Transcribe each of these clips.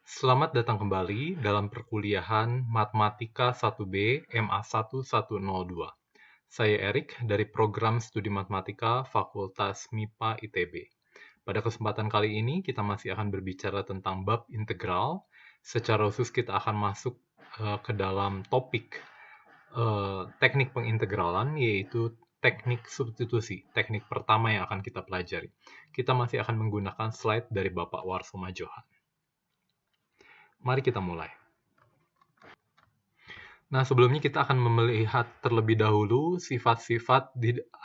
Selamat datang kembali dalam perkuliahan Matematika 1B MA1102. Saya Erik dari Program Studi Matematika Fakultas MIPA ITB. Pada kesempatan kali ini kita masih akan berbicara tentang bab integral. Secara khusus kita akan masuk ke dalam topik teknik pengintegralan, yaitu teknik substitusi, teknik pertama yang akan kita pelajari. Kita masih akan menggunakan slide dari Bapak Warsono Johan. Mari kita mulai. Nah, sebelumnya kita akan melihat terlebih dahulu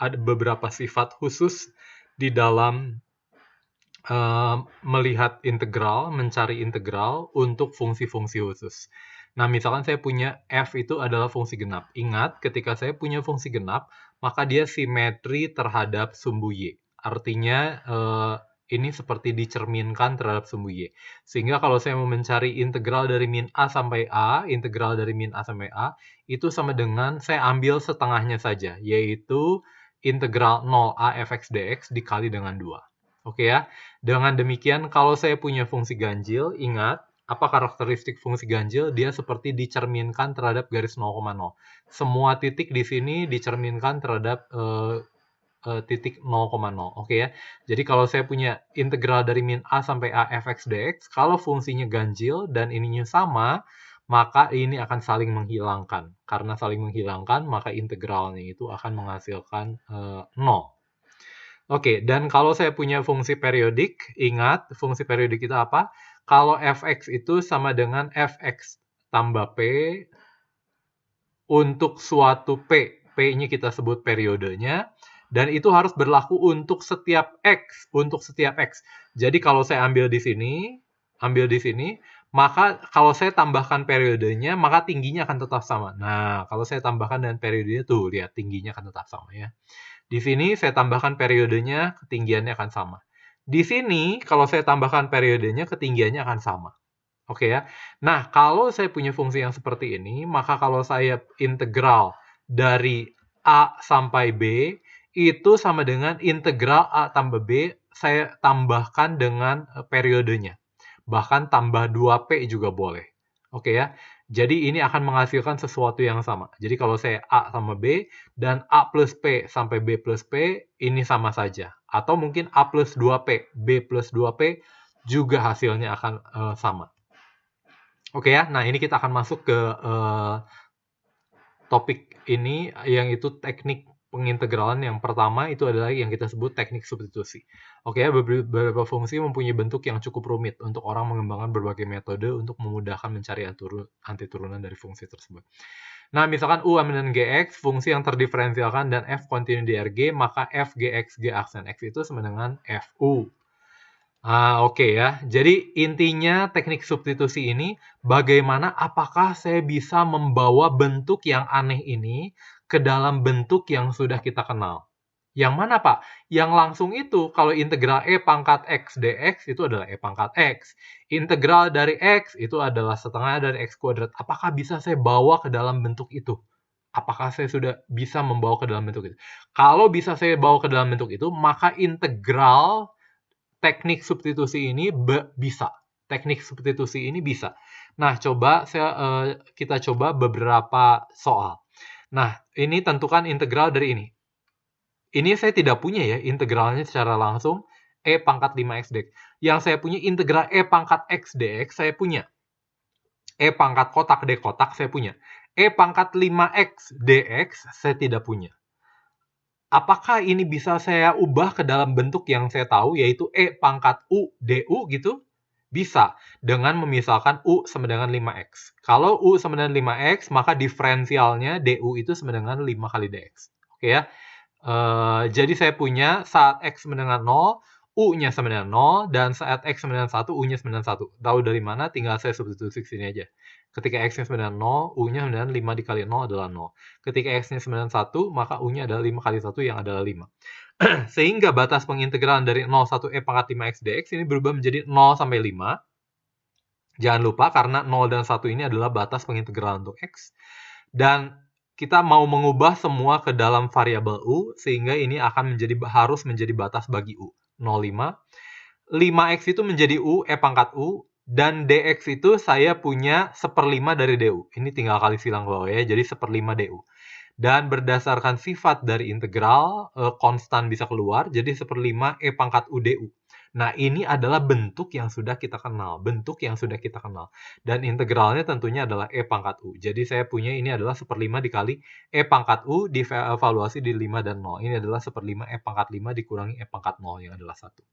ada beberapa sifat khusus di dalam melihat integral, mencari integral untuk fungsi-fungsi khusus. Nah, misalkan saya punya f itu adalah fungsi genap. Ingat, ketika saya punya fungsi genap, maka dia simetri terhadap sumbu y. Artinya, ini seperti dicerminkan terhadap sumbu y. Sehingga kalau saya mau mencari integral dari min a sampai a, integral dari min a sampai a, itu sama dengan saya ambil setengahnya saja, yaitu integral 0a fx dx dikali dengan 2. Oke ya, dengan demikian kalau saya punya fungsi ganjil, ingat, apa karakteristik fungsi ganjil? Dia seperti dicerminkan terhadap garis 0,0. Semua titik di sini dicerminkan terhadap titik 0,0. Oke ya. Jadi kalau saya punya integral dari min a sampai a fx dx, kalau fungsinya ganjil dan ininya sama, maka ini akan saling menghilangkan. Karena saling menghilangkan, maka integralnya itu akan menghasilkan 0. Oke, dan kalau saya punya fungsi periodik, ingat fungsi periodik itu apa? Kalau fx itu sama dengan fx tambah p untuk suatu p. P-nya kita sebut periodenya. Dan itu harus berlaku untuk setiap x. Jadi kalau saya ambil di sini, maka kalau saya tambahkan periodenya, maka tingginya akan tetap sama. Nah, kalau saya tambahkan dengan periodenya, tuh, lihat, tingginya akan tetap sama ya. Di sini saya tambahkan periodenya, ketinggiannya akan sama. Di sini, kalau saya tambahkan periodenya, ketinggiannya akan sama. Oke ya. Nah, kalau saya punya fungsi yang seperti ini, maka kalau saya integral dari A sampai B, itu sama dengan integral A tambah B, saya tambahkan dengan periodenya. Bahkan tambah 2P juga boleh. Oke ya. Jadi ini akan menghasilkan sesuatu yang sama. Jadi kalau saya A sama B, dan A plus P sampai B plus P, ini sama saja. Atau mungkin A plus 2P, B plus 2P, juga hasilnya akan sama. Oke ya, nah ini kita akan masuk ke topik ini, yang itu teknik pengintegralan. Yang pertama itu adalah yang kita sebut teknik substitusi. Oke ya, beberapa fungsi mempunyai bentuk yang cukup rumit untuk orang mengembangkan berbagai metode untuk memudahkan mencari anti turunan dari fungsi tersebut. Nah, misalkan U sama dengan Gx, fungsi yang terdiferensialkan dan F kontinu di Rg, maka F Gx G aksen X itu sama dengan Fu. Oke ya. Jadi intinya teknik substitusi ini, bagaimana apakah saya bisa membawa bentuk yang aneh ini ke dalam bentuk yang sudah kita kenal. Yang mana, Pak? Yang langsung itu, kalau integral E pangkat X dx itu adalah E pangkat X. Integral dari X itu adalah setengah dari X kuadrat. Apakah bisa saya bawa ke dalam bentuk itu? Apakah saya sudah bisa membawa ke dalam bentuk itu? Kalau bisa saya bawa ke dalam bentuk itu, maka integral teknik substitusi ini bisa. Teknik substitusi ini bisa. Nah, kita coba beberapa soal. Nah, ini tentukan integral dari ini. Ini saya tidak punya ya integralnya secara langsung, E pangkat 5x dx. Yang saya punya integral E pangkat x dx, saya punya. E pangkat kotak D kotak, saya punya. E pangkat 5x dx, saya tidak punya. Apakah ini bisa saya ubah ke dalam bentuk yang saya tahu, yaitu E pangkat U du gitu? Bisa, dengan memisahkan U sama dengan 5x. Kalau U sama dengan 5x, maka diferensialnya du itu sama dengan 5 kali dx. Oke ya? Jadi saya punya saat x sama dengan 0, U-nya sama dengan 0, dan saat x sama dengan 1, U-nya sama dengan 1. Tahu dari mana? Tinggal saya substitusi sini aja. Ketika x-nya sama dengan 0, U-nya sama dengan 5 dikali 0 adalah 0. Ketika x-nya sama dengan 1, maka U-nya adalah 5 kali 1 yang adalah 5. Sehingga batas pengintegralan dari 0, 1, E pangkat 5x dx ini berubah menjadi 0 sampai 5. Jangan lupa, karena 0 dan 1 ini adalah batas pengintegralan untuk x. Dan kita mau mengubah semua ke dalam variabel U, sehingga ini akan harus menjadi batas bagi U. 0,5. 5x itu menjadi U, E pangkat U. Dan dx itu saya punya 1/5 dari du. Ini tinggal kali silang ke bawah ya, jadi 1/5 du. Dan berdasarkan sifat dari integral, konstan bisa keluar, jadi 1/5 E pangkat U du. Nah, ini adalah bentuk yang sudah kita kenal. Bentuk yang sudah kita kenal. Dan integralnya tentunya adalah E pangkat U. Jadi saya punya ini adalah 1/5 dikali E pangkat U dievaluasi di 5 dan 0. Ini adalah 1/5 E pangkat 5 dikurangi E pangkat 0 yang adalah 1.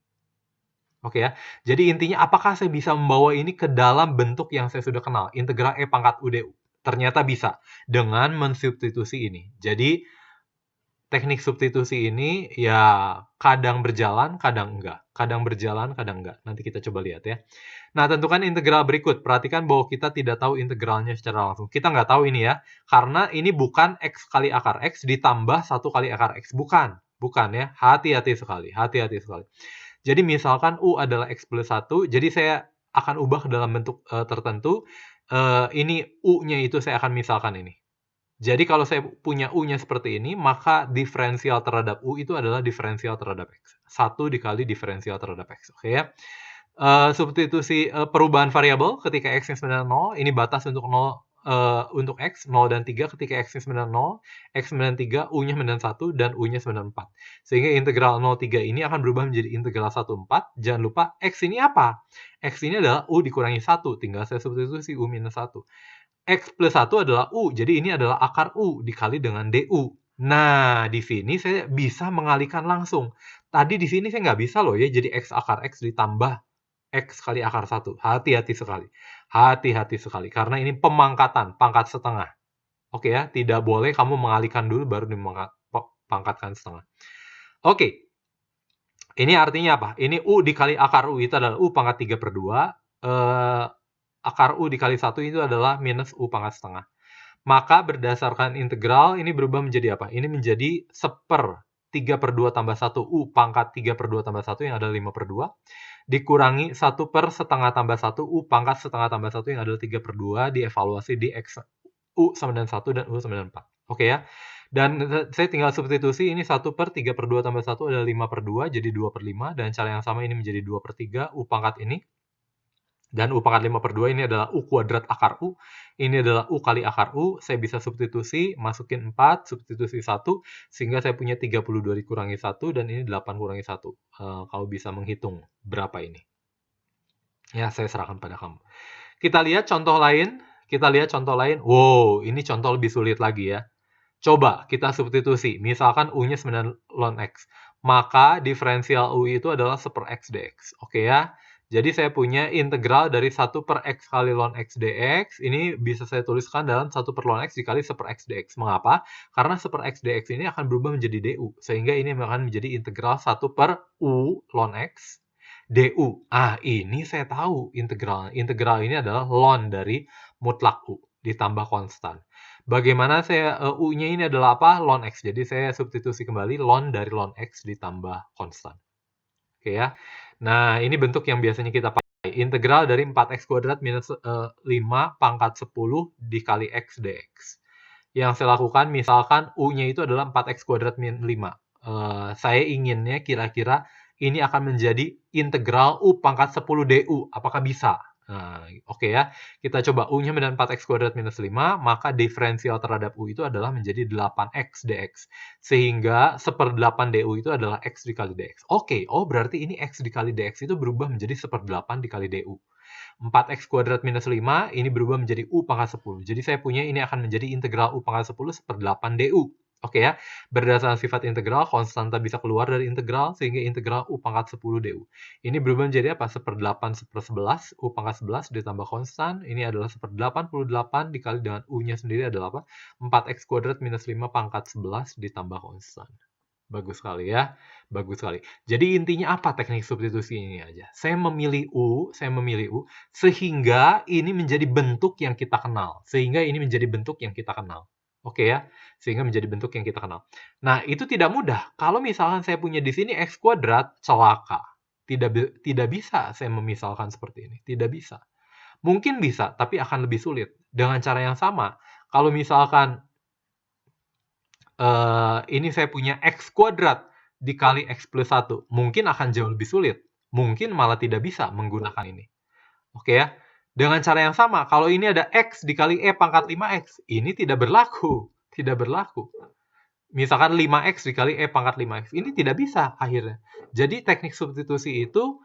Oke ya. Jadi intinya apakah saya bisa membawa ini ke dalam bentuk yang saya sudah kenal? Integral E pangkat U du. Ternyata bisa dengan mensubstitusi ini. Jadi teknik substitusi ini ya kadang berjalan, kadang enggak. Kadang berjalan, kadang enggak. Nanti kita coba lihat ya. Nah, tentukan integral berikut. Perhatikan bahwa kita tidak tahu integralnya secara langsung. Kita nggak tahu ini ya. Karena ini bukan X kali akar X ditambah 1 kali akar X. Bukan. Bukan ya. Hati-hati sekali. Hati-hati sekali. Jadi misalkan U adalah X plus 1. Jadi saya akan ubah ke dalam bentuk tertentu. Ini U-nya itu saya akan misalkan ini. Jadi kalau saya punya U-nya seperti ini, maka diferensial terhadap U itu adalah diferensial terhadap X. 1 dikali diferensial terhadap X. Oke ya. Substitusi perubahan variabel ketika X-nya 9, 0. Ini batas untuk 0 untuk X, 0 dan 3 ketika X-nya 9, 0. X 93, U-nya 91, dan U-nya 94. Sehingga integral 03 ini akan berubah menjadi integral 14. Jangan lupa X ini apa? X ini adalah U dikurangi 1. Tinggal saya substitusi U minus 1. X plus 1 adalah U, jadi ini adalah akar U dikali dengan DU. Nah, di sini saya bisa mengalihkan langsung. Tadi di sini saya nggak bisa loh ya, jadi X akar X ditambah X kali akar 1. Hati-hati sekali. Hati-hati sekali, karena ini pemangkatan, pangkat setengah. Oke ya, tidak boleh kamu mengalihkan dulu baru dipangkatkan setengah. Oke, ini artinya apa? Ini U dikali akar U itu adalah U pangkat 3/2. Akar U dikali 1 itu adalah minus U pangkat setengah. Maka berdasarkan integral, ini berubah menjadi apa? Ini menjadi 1/3/2 tambah 1 U pangkat 3/2 tambah 1 yang adalah 5/2. Dikurangi 1/setengah tambah 1 U pangkat setengah tambah 1 yang adalah 3/2 dievaluasi di X U sama dengan 1 dan U sama dengan 4. Oke ya. Dan saya tinggal substitusi ini 1/3/2 tambah 1 adalah 5/2 jadi 2/5. Dan cara yang sama ini menjadi 2/3 U pangkat ini. Dan U pangkat 5/2 ini adalah U kuadrat akar U. Ini adalah U kali akar U. Saya bisa substitusi, masukin 4, substitusi 1. Sehingga saya punya 32 dikurangi 1, dan ini 8 kurangi 1. Kalau bisa menghitung berapa ini. Ya, saya serahkan pada kamu. Kita lihat contoh lain. Wow, ini contoh lebih sulit lagi ya. Coba kita substitusi. Misalkan U-nya 9 ln X. Maka diferensial U itu adalah 1/X dx. Oke ya. Jadi saya punya integral dari 1/X kali ln X dx. Ini bisa saya tuliskan dalam 1/ln X dikali 1/X dx. Mengapa? Karena 1/X dx ini akan berubah menjadi du. Sehingga ini akan menjadi integral 1/U ln X du. Ini saya tahu integral. Integral ini adalah ln dari mutlak U ditambah konstan. Bagaimana saya U-nya ini adalah apa? Ln X. Jadi saya substitusi kembali ln dari ln X ditambah konstan. Oke ya. Nah, ini bentuk yang biasanya kita pakai. Integral dari 4x kuadrat minus 5 pangkat 10 dikali x dx. Yang saya lakukan, misalkan U-nya itu adalah 4x kuadrat min 5. Saya inginnya kira-kira ini akan menjadi integral U pangkat 10 du. Apakah bisa? Nah, oke ya. Kita coba U-nya menjadi 4x kuadrat minus 5, maka diferensial terhadap U itu adalah menjadi 8x dx. Sehingga 1/8 du itu adalah x dikali dx. Oke, berarti ini x dikali dx itu berubah menjadi 1/8 dikali du. 4x kuadrat minus 5, ini berubah menjadi U pangkat 10. Jadi saya punya ini akan menjadi integral U pangkat 10 1/8 du. Oke ya, berdasarkan sifat integral, konstanta bisa keluar dari integral, sehingga integral U pangkat 10 du. Ini berubah menjadi apa? 1/8 1/11, U pangkat 11 ditambah konstan, ini adalah 1/88 dikali dengan U-nya sendiri adalah apa? 4x kuadrat minus 5 pangkat 11 ditambah konstan. Bagus sekali ya, bagus sekali. Jadi intinya apa teknik substitusi ini aja? Saya memilih U, sehingga ini menjadi bentuk yang kita kenal. Oke ya, sehingga menjadi bentuk yang kita kenal. Nah, itu tidak mudah. Kalau misalkan saya punya di sini X kuadrat, celaka. Tidak bisa saya memisalkan seperti ini. Tidak bisa. Mungkin bisa, tapi akan lebih sulit. Dengan cara yang sama, kalau misalkan ini saya punya X kuadrat dikali X plus 1, mungkin akan jauh lebih sulit. Mungkin malah tidak bisa menggunakan ini. Oke ya. Dengan cara yang sama, kalau ini ada X dikali E pangkat 5X, ini tidak berlaku. Tidak berlaku. Misalkan 5X dikali E pangkat 5X, ini tidak bisa akhirnya. Jadi teknik substitusi itu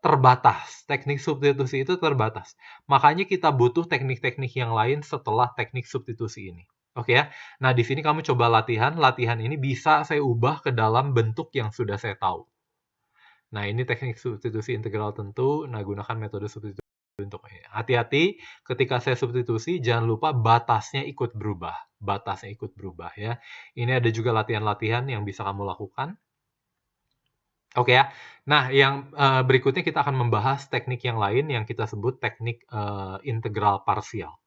terbatas. Teknik substitusi itu terbatas. Makanya kita butuh teknik-teknik yang lain setelah teknik substitusi ini. Oke ya. Nah, di sini kamu coba latihan. Latihan ini bisa saya ubah ke dalam bentuk yang sudah saya tahu. Nah, ini teknik substitusi integral tentu. Nah, gunakan metode substitusi untuk hati-hati ketika saya substitusi, jangan lupa batasnya ikut berubah. Batasnya ikut berubah ya. Ini ada juga latihan-latihan yang bisa kamu lakukan. Oke ya. Nah, yang berikutnya kita akan membahas teknik yang lain yang kita sebut teknik integral parsial.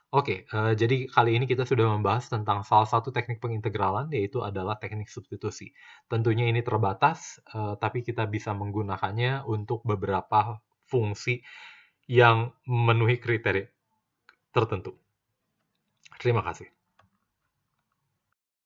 Oke, jadi kali ini kita sudah membahas tentang salah satu teknik pengintegralan, yaitu adalah teknik substitusi. Tentunya ini terbatas, tapi kita bisa menggunakannya untuk beberapa fungsi yang memenuhi kriteria tertentu. Terima kasih.